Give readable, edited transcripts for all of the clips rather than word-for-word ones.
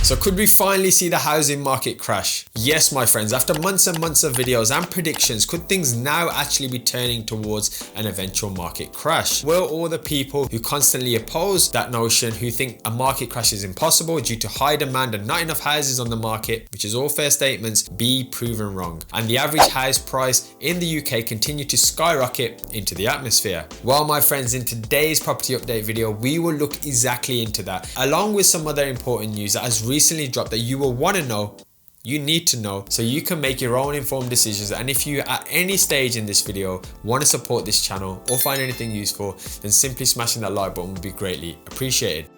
So could we finally see the housing market crash? Yes, my friends, after months and months of videos and predictions, could things now actually be turning towards an eventual market crash? Will all the people who constantly oppose that notion, who think a market crash is impossible due to high demand and not enough houses on the market, which is all fair statements, be proven wrong, and the average house price in the UK continue to skyrocket into the atmosphere? Well, my friends, in today's property update video, we will look exactly into that, along with some other important news that has recently dropped that you will want to know, you need to know, so you can make your own informed decisions. And if you at any stage in this video want to support this channel or find anything useful, then simply smashing that like button would be greatly appreciated.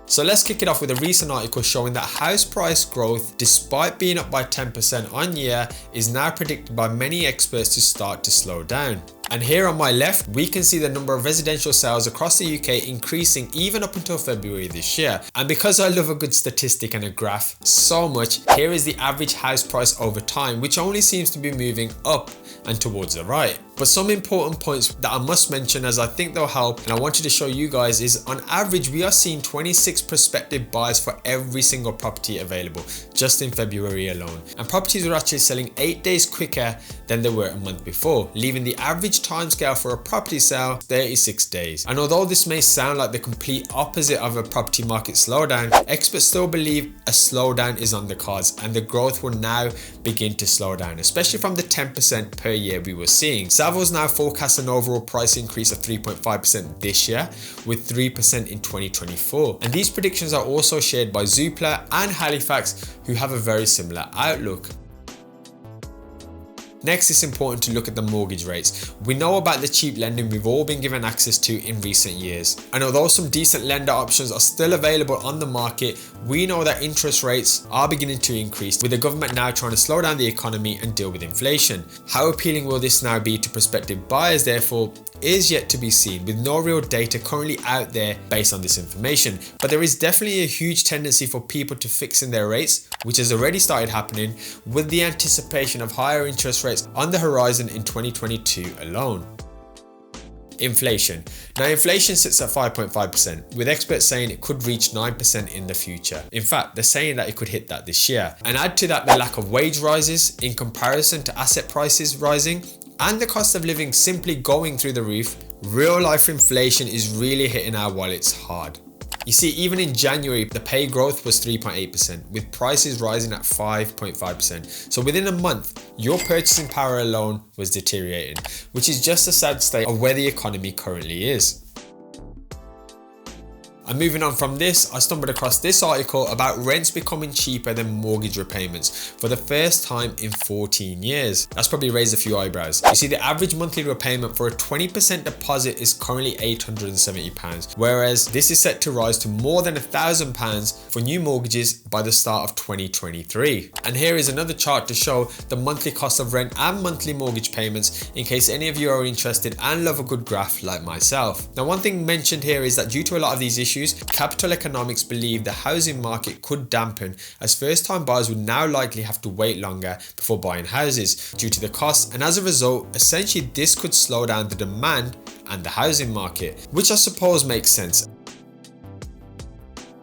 So let's kick it off with a recent article showing that house price growth, despite being up by 10% on year, is now predicted by many experts to start to slow down. And here on my left, we can see the number of residential sales across the UK increasing even up until February this year. And because I love a good statistic and a graph so much, here is the average house price over time, which only seems to be moving up and towards the right. But some important points that I must mention, as I think they'll help and I wanted to show you guys, is on average we are seeing 26 prospective buyers for every single property available just in February alone. And properties are actually selling 8 days quicker than they were a month before, leaving the average timescale for a property sale 36 days. And although this may sound like the complete opposite of a property market slowdown, experts still believe a slowdown is on the cards and the growth will now begin to slow down, especially from the 10% per year we were seeing. Savills now forecast an overall price increase of 3.5% this year, with 3% in 2024. And these predictions are also shared by Zoopla and Halifax, who have a very similar outlook. Next, it's important to look at the mortgage rates. We know about the cheap lending we've all been given access to in recent years. And although some decent lender options are still available on the market, we know that interest rates are beginning to increase, with the government now trying to slow down the economy and deal with inflation. How appealing will this now be to prospective buyers, therefore, is yet to be seen, with no real data currently out there based on this information. But there is definitely a huge tendency for people to fix in their rates, which has already started happening, with the anticipation of higher interest rates on the horizon in 2022 alone. Inflation. Now, inflation sits at 5.5%, with experts saying it could reach 9% in the future. In fact, they're saying that it could hit that this year. And add to that the lack of wage rises in comparison to asset prices rising, and the cost of living simply going through the roof, real life inflation is really hitting our wallets hard. You see, even in January, the pay growth was 3.8%, with prices rising at 5.5%. So within a month, your purchasing power alone was deteriorating, which is just a sad state of where the economy currently is. And moving on from this, I stumbled across this article about rents becoming cheaper than mortgage repayments for the first time in 14 years. That's probably raised a few eyebrows. You see, the average monthly repayment for a 20% deposit is currently £870, whereas this is set to rise to more than £1,000 for new mortgages by the start of 2023. And here is another chart to show the monthly cost of rent and monthly mortgage payments, in case any of you are interested and love a good graph like myself. Now, one thing mentioned here is that due to a lot of these issues, capital economics believe the housing market could dampen, as first-time buyers would now likely have to wait longer before buying houses due to the cost, and as a result, essentially this could slow down the demand and the housing market, which I suppose makes sense.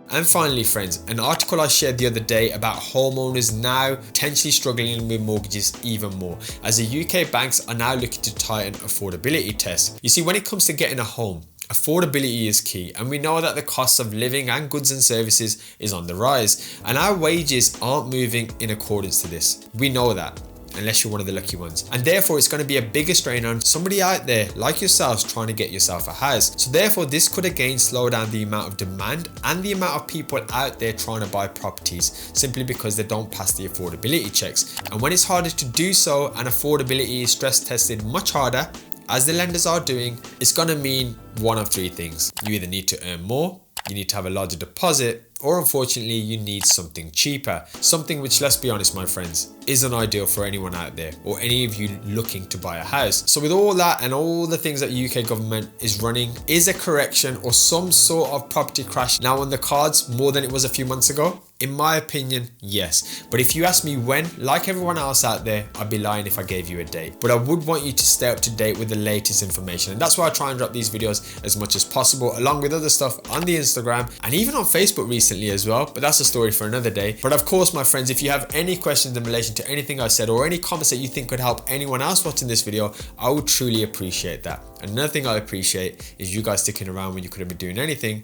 And finally, friends, an article I shared the other day about homeowners now potentially struggling with mortgages even more, as the UK banks are now looking to tighten affordability tests. You see, when it comes to getting a home, affordability is key, and we know that the cost of living and goods and services is on the rise, and our wages aren't moving in accordance to this. We know that, unless you're one of the lucky ones, and therefore it's going to be a bigger strain on somebody out there like yourselves trying to get yourself a house. So therefore this could again slow down the amount of demand and the amount of people out there trying to buy properties, simply because they don't pass the affordability checks. And when it's harder to do so and affordability is stress tested much harder, as the lenders are doing, it's going to mean one of three things. You either need to earn more, you need to have a larger deposit, or unfortunately you need something cheaper. Something which, let's be honest my friends, isn't ideal for anyone out there or any of you looking to buy a house. So with all that and all the things that UK government is running, is a correction or some sort of property crash now on the cards more than it was a few months ago? In my opinion, yes. But if you ask me when, like everyone else out there, I'd be lying if I gave you a date. But I would want you to stay up to date with the latest information. And that's why I try and drop these videos as much as possible, along with other stuff on the Instagram and even on Facebook recently. recently as well, but that's a story for another day. But of course, my friends, if you have any questions in relation to anything I said or any comments that you think could help anyone else watching this video, I would truly appreciate that. Another thing I appreciate is you guys sticking around when you couldn't be doing anything,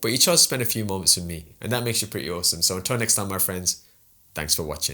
but you chose to spend a few moments with me, and that makes you pretty awesome. So until next time, my friends, thanks for watching.